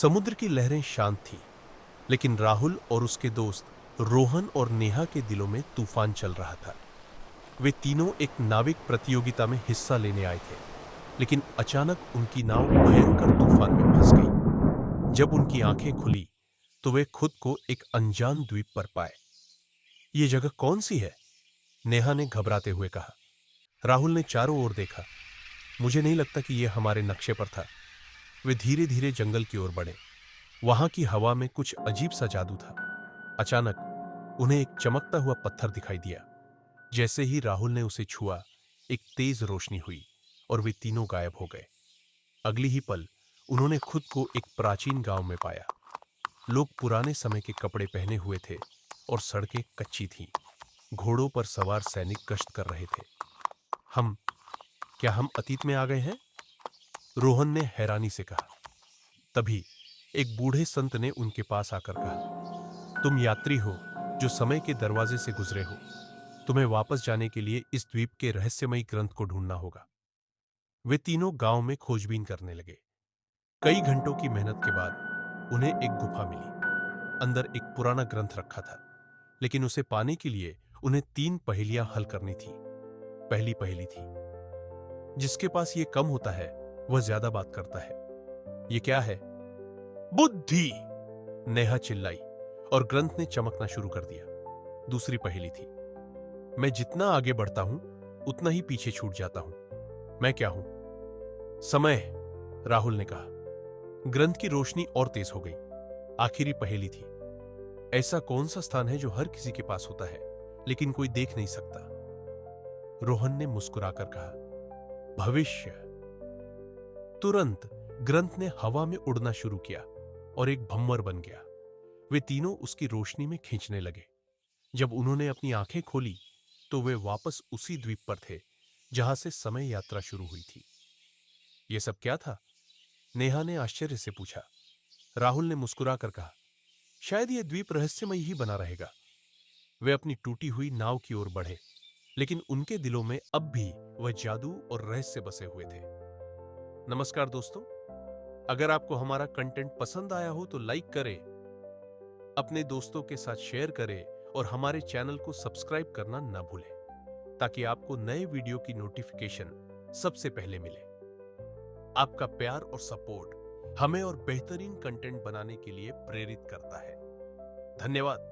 समुद्र की लहरें शांत थीं, लेकिन राहुल और उसके दोस्त रोहन और नेहा के दिलों में तूफान चल रहा था। वे तीनों एक नाविक प्रतियोगिता में हिस्सा लेने आए थे, लेकिन अचानक उनकी नाव भयंकर तूफान में फंस गई। जब उनकी आंखें खुली, तो वे खुद को एक अनजान द्वीप पर पाए। ये जगह कौन सी है? नेहा ने घबराते हुए कहा। राहुल ने चारों ओर देखा। मुझे नहीं लगता कि यह हमारे नक्शे पर था। वे धीरे धीरे जंगल की ओर बढ़े। वहां की हवा में कुछ अजीब सा जादू था। अचानक उन्हें एक चमकता हुआ पत्थर दिखाई दिया। जैसे ही राहुल ने उसे छुआ, एक तेज रोशनी हुई और वे तीनों गायब हो गए। अगली ही पल उन्होंने खुद को एक प्राचीन गांव में पाया। लोग पुराने समय के कपड़े पहने हुए थे और सड़कें कच्ची थीं। घोड़ों पर सवार सैनिक गश्त कर रहे थे। हम क्या हम अतीत में आ गए हैं? रोहन ने हैरानी से कहा। तभी एक बूढ़े संत ने उनके पास आकर कहा, तुम यात्री हो जो समय के दरवाजे से गुजरे हो। तुम्हें वापस जाने के लिए इस द्वीप के रहस्यमयी ग्रंथ को ढूंढना होगा। वे तीनों गांव में खोजबीन करने लगे। कई घंटों की मेहनत के बाद उन्हें एक गुफा मिली। अंदर एक पुराना ग्रंथ रखा था, लेकिन उसे पाने के लिए उन्हें 3 पहेलियां हल करनी थी। पहली पहेली थी, जिसके पास ये कम होता है वह ज्यादा बात करता है। ये क्या है? बुद्धि! नेहा चिल्लाई और ग्रंथ ने चमकना शुरू कर दिया। दूसरी पहेली थी, मैं जितना आगे बढ़ता हूं उतना ही पीछे छूट जाता हूं। मैं क्या हूं? समय! राहुल ने कहा। ग्रंथ की रोशनी और तेज हो गई। आखिरी पहेली थी, ऐसा कौन सा स्थान है जो हर किसी के पास होता है लेकिन कोई देख नहीं सकता? रोहन ने मुस्कुराकर कहा, भविष्य। तुरंत ग्रंथ ने हवा में उड़ना शुरू किया और एक भंवर बन गया। वे तीनों उसकी रोशनी में खींचने लगे। जब उन्होंने अपनी आंखें खोली, तो वे वापस उसी द्वीप पर थे जहां से समय यात्रा शुरू हुई थी। यह सब क्या था? नेहा ने आश्चर्य से पूछा। राहुल ने मुस्कुराकर कहा, शायद यह द्वीप रहस्यमय ही बना रहेगा। वे अपनी टूटी हुई नाव की ओर बढ़े, लेकिन उनके दिलों में अब भी वह जादू और रहस्य बसे हुए थे। नमस्कार दोस्तों, अगर आपको हमारा कंटेंट पसंद आया हो तो लाइक करें, अपने दोस्तों के साथ शेयर करें और हमारे चैनल को सब्सक्राइब करना ना भूलें, ताकि आपको नए वीडियो की नोटिफिकेशन सबसे पहले मिले। आपका प्यार और सपोर्ट हमें और बेहतरीन कंटेंट बनाने के लिए प्रेरित करता है। धन्यवाद।